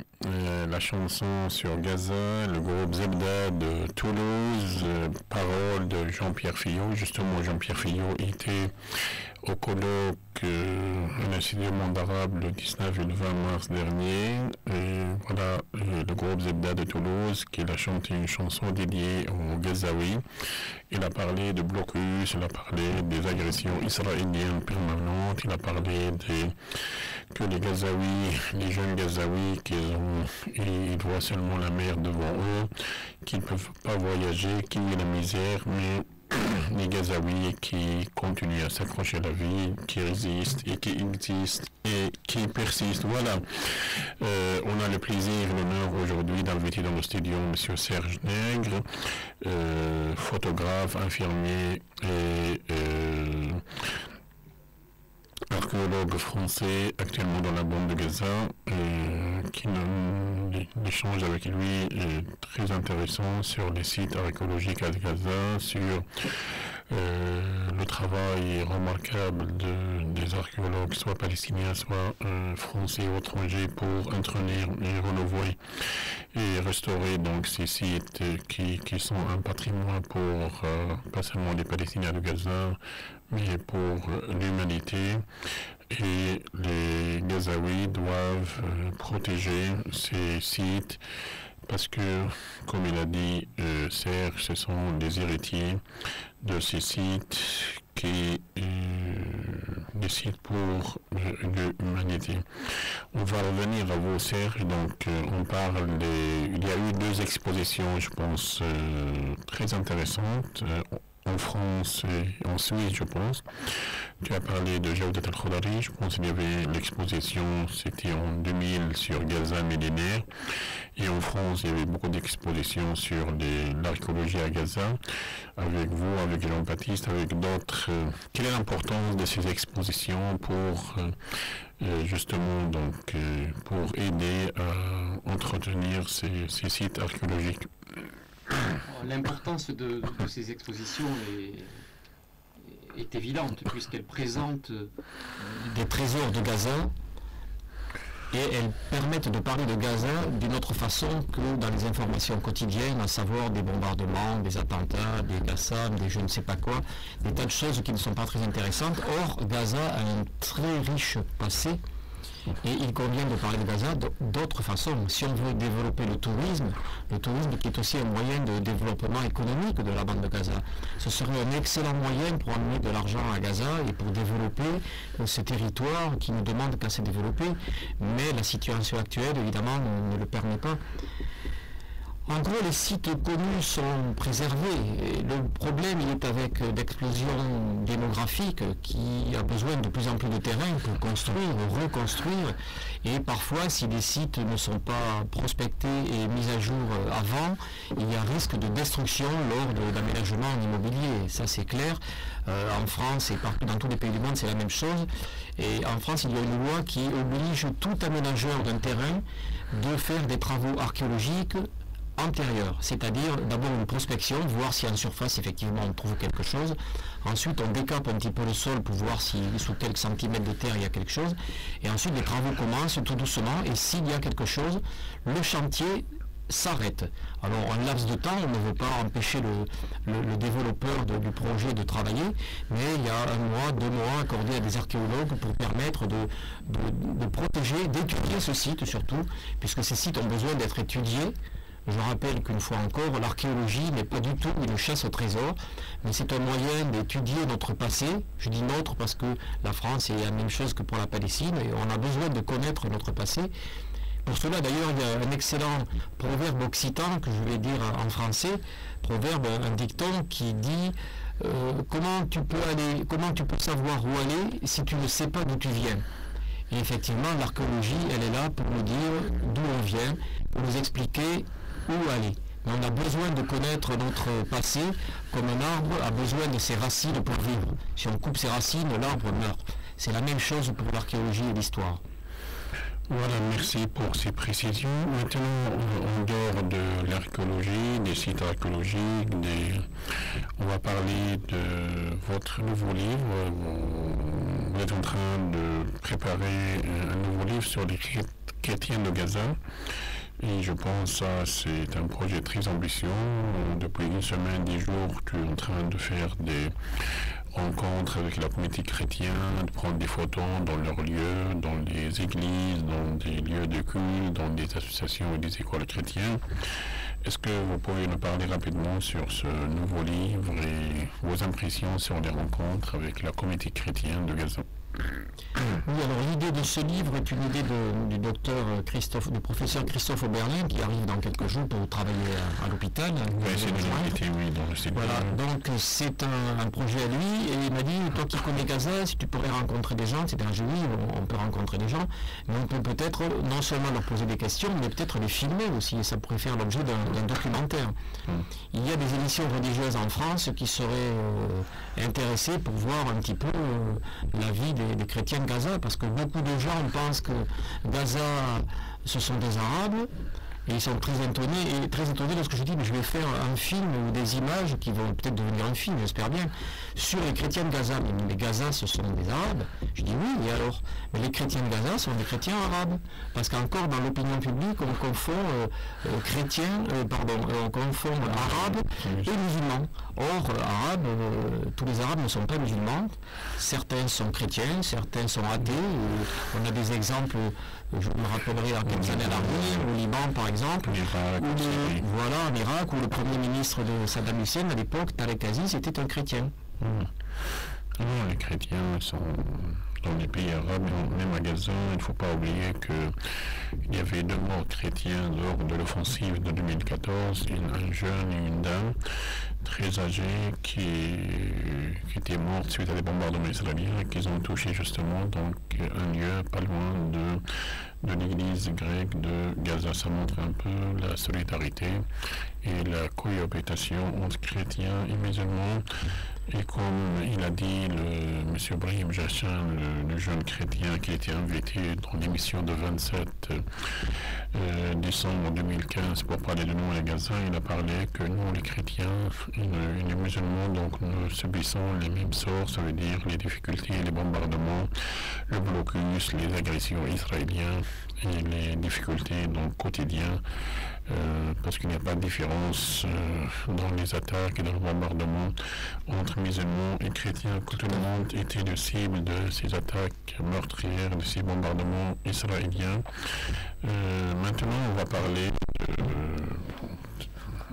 Speaker 1: la chanson sur Gaza, le groupe Zebda de Toulouse, parole de Jean-Pierre Fillot. Justement, Jean-Pierre Fillot était au colloque à l'Institut du monde arabe le 19 et le 20 mars dernier. Et voilà, le groupe Zebda de Toulouse qui a chanté une chanson dédiée aux Gazaouis. Il a parlé de blocus, il a parlé des agressions israéliennes permanentes, il a parlé que les Gazaouis, les jeunes Gazaouis, ils voient seulement la mer devant eux, qu'ils ne peuvent pas voyager, qui vivent la misère, mais les Gazaouis qui continuent à s'accrocher à la vie, qui résistent et qui existent et qui persistent. Voilà. On a le plaisir et l'honneur aujourd'hui d'inviter dans le studio M. Serge Nègre, photographe, infirmier et archéologue français actuellement dans la bande de Gaza, l'échange avec lui est très intéressant sur les sites archéologiques à Gaza, sur le travail remarquable des archéologues, soit palestiniens, soit français ou étrangers, pour entretenir et renouveler et restaurer donc ces sites qui sont un patrimoine pour pas seulement les Palestiniens de Gaza, mais pour l'humanité. Et les Gazaouis doivent protéger ces sites parce que, comme il a dit Serge, ce sont des héritiers de ces sites des sites pour l'humanité. On va revenir à vous, Serge. Donc, il y a eu 2 expositions, je pense, très intéressantes. en France et en Suisse, je pense. Tu as parlé de Jawdat al-Khodari, je pense qu'il y avait l'exposition, c'était en 2000 sur Gaza millénaire. Et en France, il y avait beaucoup d'expositions sur l'archéologie à Gaza, avec vous, avec Jean-Baptiste, avec d'autres. Quelle est l'importance de ces expositions pour justement pour aider à entretenir ces sites archéologiques?
Speaker 5: L'importance de ces expositions est évidente puisqu'elles présentent
Speaker 2: des trésors de Gaza et elles permettent de parler de Gaza d'une autre façon que dans les informations quotidiennes, à savoir des bombardements, des attentats, des Qassam, des je ne sais pas quoi, des tas de choses qui ne sont pas très intéressantes. Or, Gaza a un très riche passé. Et il convient de parler de Gaza d'autres façons. Si on veut développer le tourisme qui est aussi un moyen de développement économique de la bande de Gaza, ce serait un excellent moyen pour amener de l'argent à Gaza et pour développer ce territoire qui ne demande qu'à se développer. Mais la situation actuelle, évidemment, ne le permet pas. En gros, les sites connus sont préservés. Et le problème, il est avec l'explosion démographique qui a besoin de plus en plus de terrain pour construire, reconstruire. Et parfois, si les sites ne sont pas prospectés et mis à jour avant, il y a risque de destruction lors d'aménagements en immobilier. Ça, c'est clair. En France et partout dans tous les pays du monde, c'est la même chose. Et en France, il y a une loi qui oblige tout aménageur d'un terrain de faire des travaux archéologiques antérieure, c'est-à-dire d'abord une prospection, voir si en surface effectivement on trouve quelque chose. Ensuite on décape un petit peu le sol pour voir si sous quelques centimètres de terre il y a quelque chose. Et ensuite les travaux commencent tout doucement et s'il y a quelque chose, le chantier s'arrête. Alors un laps de temps, on ne veut pas empêcher le développeur du projet de travailler, mais il y a 1 mois, 2 mois accordés à des archéologues pour permettre de protéger, d'étudier ce site surtout, puisque ces sites ont besoin d'être étudiés. Je rappelle qu'une fois encore, l'archéologie n'est pas du tout une chasse au trésor, mais c'est un moyen d'étudier notre passé. Je dis notre parce que la France est la même chose que pour la Palestine et on a besoin de connaître notre passé. Pour cela, d'ailleurs, il y a un excellent proverbe occitan que je vais dire en français, un dicton qui dit comment tu peux savoir où aller si tu ne sais pas d'où tu viens. Et effectivement, l'archéologie, elle est là pour nous dire d'où on vient, pour nous expliquer où aller. Mais on a besoin de connaître notre passé, comme un arbre a besoin de ses racines pour vivre. Si on coupe ses racines, l'arbre meurt. C'est la même chose pour l'archéologie et l'histoire.
Speaker 1: Voilà, merci pour ces précisions. Maintenant, en dehors de l'archéologie, des sites archéologiques, on va parler de votre nouveau livre. Vous êtes en train de préparer un nouveau livre sur les chrétiens de Gaza. Et je pense que c'est un projet très ambitieux. Depuis 1 semaine, 10 jours, tu es en train de faire des rencontres avec la communauté chrétienne, de prendre des photos dans leurs lieux, dans les églises, dans des lieux de culte, dans des associations et des écoles chrétiennes. Est-ce que vous pouvez nous parler rapidement sur ce nouveau livre et vos impressions sur les rencontres avec la communauté chrétienne de Gaza?
Speaker 2: Oui, alors l'idée de ce livre est une idée du professeur Christophe Oberlin qui arrive dans quelques jours pour travailler à l'hôpital.
Speaker 1: Oui, c'est dans le site.
Speaker 2: Voilà, donc c'est un projet à lui et il m'a dit, toi qui connais Gaza, si tu pourrais rencontrer des gens, c'était un jeu, on peut rencontrer des gens, mais on peut peut-être non seulement leur poser des questions, mais peut-être les filmer aussi, et ça pourrait faire l'objet d'un documentaire. Il y a des émissions religieuses en France qui seraient intéressées pour voir un petit peu la vie des chrétiens de Gaza, parce que beaucoup de gens pensent que Gaza, ce sont des Arabes, et ils sont très étonnés lorsque je dis mais je vais faire un film ou des images qui vont peut-être devenir un film, j'espère bien, sur les chrétiens de Gaza. Mais les Gaza, ce sont des Arabes. Je dis oui, et alors? Mais les chrétiens de Gaza sont des chrétiens arabes. Parce qu'encore dans l'opinion publique, on confond on confond arabes et musulmans. Or, tous les Arabes ne sont pas musulmans. Certains sont chrétiens, certains sont athées. On a des exemples, je me rappellerai à quelques années à l'arrière, au Liban par exemple, en Irak, où le premier ministre de Saddam Hussein à l'époque, Tarek Aziz, était un chrétien.
Speaker 1: Les chrétiens sont dans les pays arabes, même à Gaza. Il ne faut pas oublier qu'il y avait 2 morts chrétiens lors de l'offensive de 2014, un jeune et une dame très âgée qui était morte suite à des bombardements israéliens et qu'ils ont touché justement donc un lieu pas loin de l'église grecque de Gaza. Ça montre un peu la solidarité et la cohabitation entre chrétiens et musulmans. Et comme il a dit M. Brahim Jachin, le jeune chrétien qui était invité dans l'émission de 27 décembre 2015 pour parler de nous à Gaza, il a parlé que nous les chrétiens et les musulmans donc nous subissons les mêmes sorts, ça veut dire les difficultés, les bombardements, le blocus, les agressions israéliennes et les difficultés donc quotidiennes. Parce qu'il n'y a pas de différence dans les attaques et dans le bombardement entre musulmans et chrétiens, que tout le monde était le cible de ces attaques meurtrières, de ces bombardements israéliens. Maintenant, on va parler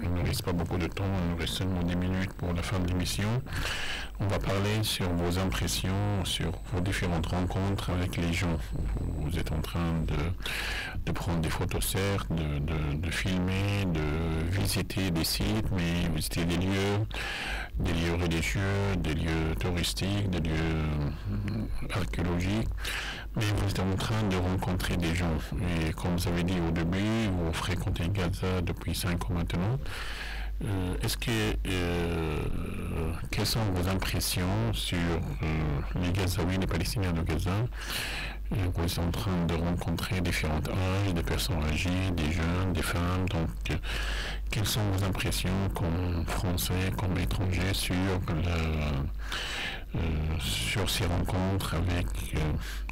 Speaker 1: il ne reste pas beaucoup de temps, il nous reste seulement 10 minutes pour la fin de l'émission. On va parler sur vos impressions, sur vos différentes rencontres avec les gens. Vous êtes en train de prendre des photos, certes, de filmer, de visiter des sites, mais visiter des lieux religieux, des lieux touristiques, des lieux archéologiques. Mais vous êtes en train de rencontrer des gens. Et comme vous avez dit au début, vous fréquentez Gaza depuis 5 ans maintenant. Quelles sont vos impressions sur les Gazaouis, les Palestiniens de Gaza? Vous êtes en train de rencontrer différents âges, des personnes âgées, des jeunes, des femmes. Donc, quelles sont vos impressions comme Français, comme étrangers sur ces rencontres avec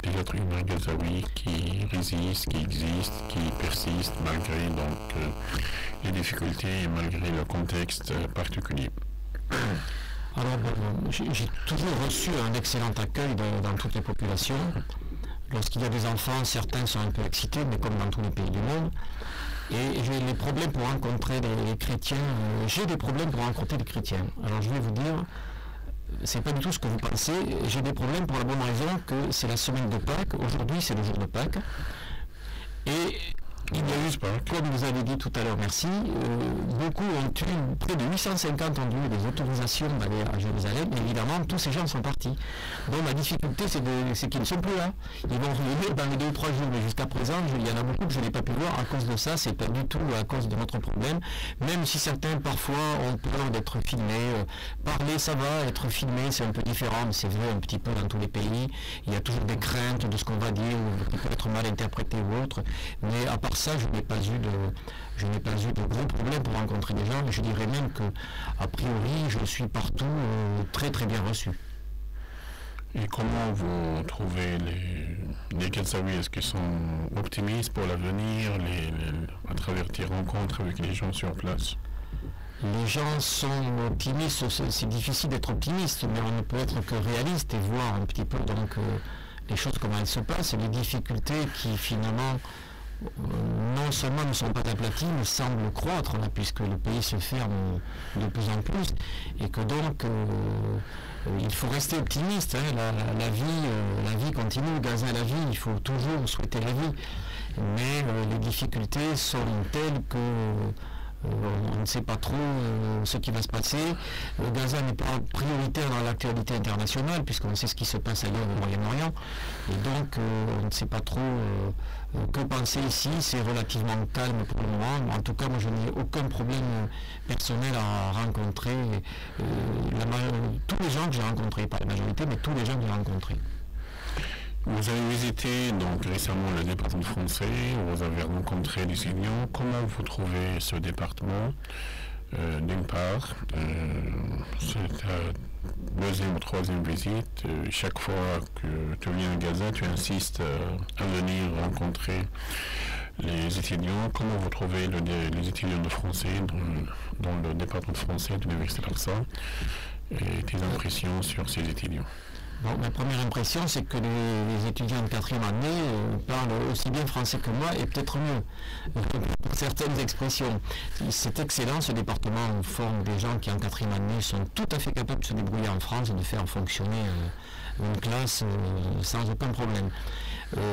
Speaker 1: des êtres humains gazaouis qui résistent, qui existent, qui persistent malgré donc les difficultés et malgré le contexte particulier?
Speaker 2: Alors, j'ai toujours reçu un excellent accueil dans toutes les populations. Lorsqu'il y a des enfants, certains sont un peu excités, mais comme dans tous les pays du monde. Et j'ai des problèmes pour rencontrer les chrétiens. J'ai des problèmes pour rencontrer les chrétiens. Alors, je vais vous dire, c'est pas du tout ce que vous pensez. J'ai des problèmes pour la bonne raison que c'est la semaine de Pâques. Aujourd'hui, c'est le jour de Pâques. Et il y a eu, comme vous avez dit tout à l'heure, merci, beaucoup ont eu, près de 850 ont eu des autorisations d'aller à Jérusalem, et évidemment, tous ces gens sont partis. Donc la difficulté, c'est qu'ils ne sont plus là. Ils vont revenir dans les 2 ou 3 jours, mais jusqu'à présent, il y en a beaucoup que je n'ai pas pu voir à cause de ça, c'est pas du tout à cause de notre problème, même si certains, parfois, ont peur d'être filmés. Parler, ça va, être filmé, c'est un peu différent, mais c'est vrai un petit peu dans tous les pays. Il y a toujours des craintes de ce qu'on va dire, ou qui peut être mal interprété ou autre, mais à part ça, je n'ai pas eu de gros problèmes pour rencontrer des gens, mais je dirais même que, a priori, je suis partout très très bien reçu.
Speaker 1: Et comment vous trouvez les Gazaouis? Est-ce qu'ils sont optimistes pour l'avenir à travers tes rencontres avec les gens sur place?
Speaker 2: Les gens sont optimistes, c'est difficile d'être optimiste, mais on ne peut être que réaliste et voir un petit peu donc les choses comment elles se passent, et les difficultés qui finalement non seulement ne sont pas aplaties, mais semblent croître, là, puisque le pays se ferme de plus en plus, et que donc il faut rester optimiste. Hein, la vie continue, Gaza la vie, il faut toujours souhaiter la vie, mais les difficultés sont telles que on ne sait pas trop ce qui va se passer. Gaza n'est pas prioritaire dans l'actualité internationale, puisqu'on sait ce qui se passe ailleurs au Moyen-Orient, et donc on ne sait pas trop que penser ici. C'est relativement calme pour le moment. En tout cas, moi je n'ai aucun problème personnel à rencontrer tous les gens que j'ai rencontrés, pas la majorité, mais tous les gens que j'ai rencontrés.
Speaker 1: Vous avez visité donc récemment le département français, vous avez rencontré des étudiants. Comment vous trouvez ce département? D'une part, c'est ta 2e ou 3e visite. Chaque fois que tu viens à Gaza, tu insistes à venir rencontrer les étudiants. Comment vous trouvez les étudiants de français dans le département français de l'Université d'Al-Aqsa et tes impressions sur ces étudiants?
Speaker 2: Bon, ma première impression, c'est que les étudiants de 4e année parlent aussi bien français que moi, et peut-être mieux, pour certaines expressions. C'est excellent, ce département. On forme des gens qui, en 4e année, sont tout à fait capables de se débrouiller en France et de faire fonctionner une classe sans aucun problème.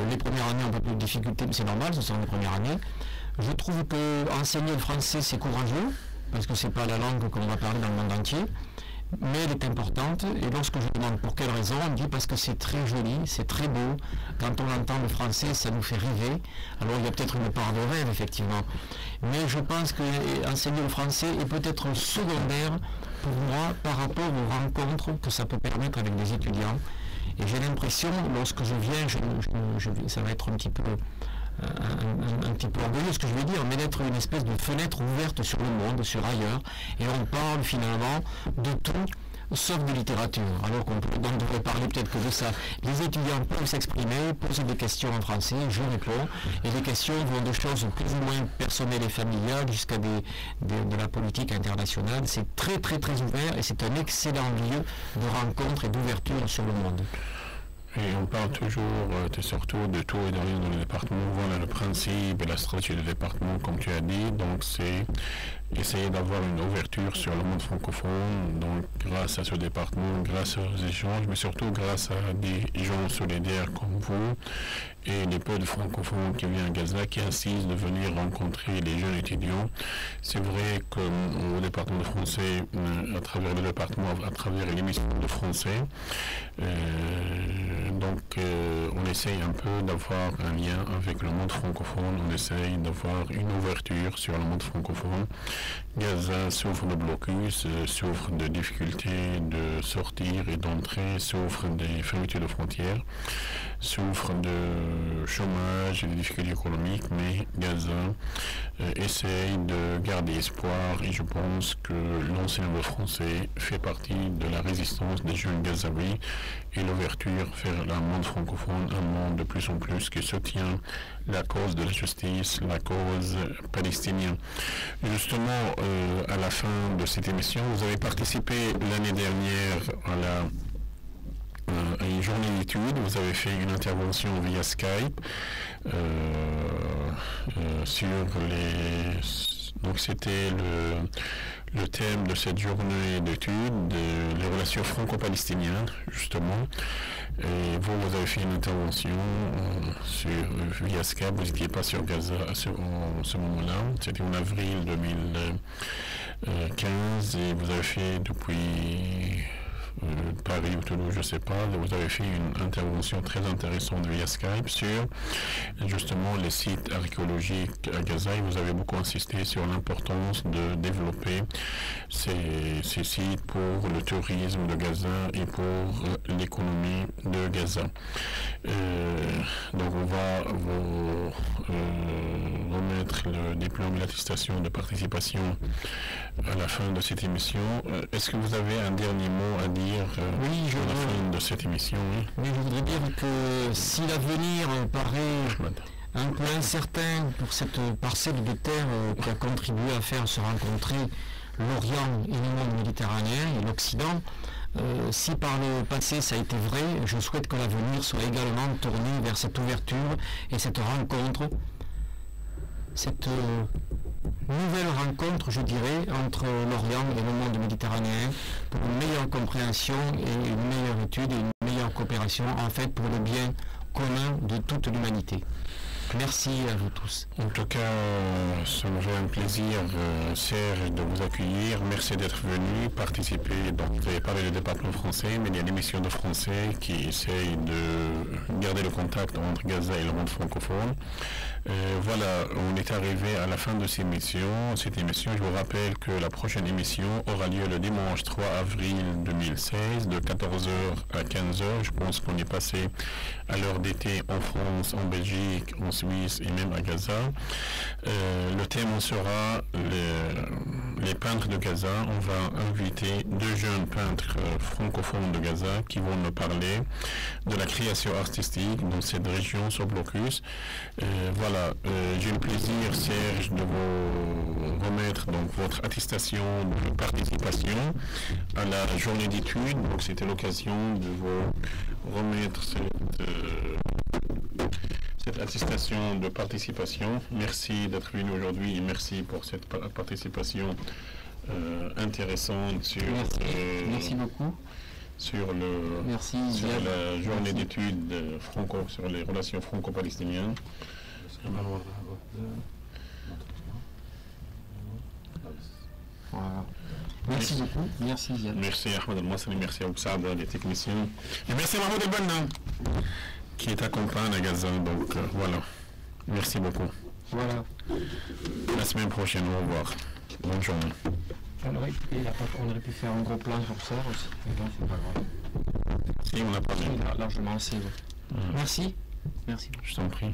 Speaker 2: Les premières années ont un peu plus de difficultés, mais c'est normal, ce sont les premières années. Je trouve que enseigner le français c'est courageux, parce que c'est pas la langue qu'on va parler dans le monde entier, mais elle est importante, et lorsque je demande pour quelle raison, on me dit parce que c'est très joli, c'est très beau, quand on entend le français ça nous fait rêver, alors il y a peut-être une part de rêve effectivement, mais je pense que enseigner le français est peut-être secondaire pour moi par rapport aux rencontres que ça peut permettre avec des étudiants, et j'ai l'impression, lorsque je viens, ça va être un petit peu orgueilleux ce que je vais dire, mais d'être une espèce de fenêtre ouverte sur le monde, sur ailleurs, et on parle finalement de tout sauf de littérature, alors qu'on devrait parler peut-être que de ça. Les étudiants peuvent s'exprimer, poser des questions en français, je réponds, et les questions vont de choses plus ou moins personnelles et familiales jusqu'à de la politique internationale. C'est très très très ouvert et c'est un excellent lieu de rencontre et d'ouverture sur le monde.
Speaker 1: Et on parle toujours surtout de tout et de rien dans le département. Voilà le principe et la stratégie du département, comme tu as dit. Donc c'est essayer d'avoir une ouverture sur le monde francophone. Donc grâce à ce département, grâce aux échanges, mais surtout grâce à des gens solidaires comme vous et les peu de francophones qui viennent à Gaza, qui insistent de venir rencontrer les jeunes étudiants. C'est vrai qu'au département de français, à travers le département, à travers l'émission de français, on essaye un peu d'avoir un lien avec le monde francophone, on essaye d'avoir une ouverture sur le monde francophone. Gaza souffre de blocus, souffre de difficultés de sortir et d'entrer, souffre des fermetures de frontières, souffre de chômage et de difficultés économiques, mais Gaza essaye de garder espoir, et je pense que l'enseignement français fait partie de la résistance des jeunes Gazaouis et l'ouverture vers le monde francophone, un monde de plus en plus qui soutient la cause de la justice, la cause palestinienne. Justement, à la fin de cette émission, vous avez participé l'année dernière à une journée d'études, vous avez fait une intervention via Skype sur donc c'était le thème de cette journée d'études, les relations franco-palestiniennes, justement. Et vous avez fait une intervention via Skype, vous n'étiez pas sur Gaza en ce moment-là, c'était en avril 2015, et vous avez fait depuis Paris ou Toulouse, je ne sais pas, vous avez fait une intervention très intéressante via Skype sur justement les sites archéologiques à Gaza, et vous avez beaucoup insisté sur l'importance de développer ces sites pour le tourisme de Gaza et pour l'économie de Gaza. Donc on va vous remettre le diplôme et l'attestation de participation à la fin de cette émission. Est-ce que vous avez un dernier mot à dire
Speaker 2: oui,
Speaker 1: à la fin de cette émission?
Speaker 2: Oui, je voudrais dire que si l'avenir paraît un peu incertain pour cette parcelle de terre qui a contribué à faire se rencontrer l'Orient et le monde méditerranéen et l'Occident, si par le passé ça a été vrai, je souhaite que l'avenir soit également tourné vers cette ouverture et cette rencontre, cette nouvelle rencontre, je dirais, entre l'Orient et le monde méditerranéen pour une meilleure compréhension et une meilleure étude et une meilleure coopération, en fait, pour le bien commun de toute l'humanité. Merci à vous tous.
Speaker 1: En tout cas, ça me fait un plaisir, Serge, de vous accueillir. Merci d'être venu participer. Donc, vous avez parlé du département français, mais il y a une émission de français qui essaye de garder le contact entre Gaza et le monde francophone. Voilà, on est arrivé à la fin de cette émission. Je vous rappelle que la prochaine émission aura lieu le dimanche 3 avril 2016, de 14h à 15h. Je pense qu'on est passé à l'heure d'été en France, en Belgique, en Suisse et même à Gaza. Le thème sera les peintres de Gaza. On va inviter deux jeunes peintres francophones de Gaza qui vont nous parler de la création artistique dans cette région sur blocus. Voilà, j'ai le plaisir, Serge, de vous remettre donc votre attestation de participation à la journée d'études. Donc c'était l'occasion de vous remettre cette attestation de participation. Merci d'être venu aujourd'hui et merci pour cette participation intéressante sur
Speaker 2: merci beaucoup.
Speaker 1: sur
Speaker 2: Merci
Speaker 1: sur
Speaker 2: Ziad.
Speaker 1: la journée d'études sur les relations franco-palestiniennes.
Speaker 2: Voilà. Merci beaucoup. Merci Ziad.
Speaker 1: Merci Ahmed Al-Masri, merci à Oussada, les techniciens. Et merci Mahmoud El-Banna qui est accompagné à Gaza. Donc voilà. Merci beaucoup.
Speaker 2: Voilà.
Speaker 1: La semaine prochaine, au revoir. Bonne journée.
Speaker 2: On aurait pu faire un gros plan sur ça aussi. Mais bon, c'est pas grave.
Speaker 1: Si, on n'a pas vu.
Speaker 2: Largement, c'est bon. Merci. Merci.
Speaker 1: Je t'en prie.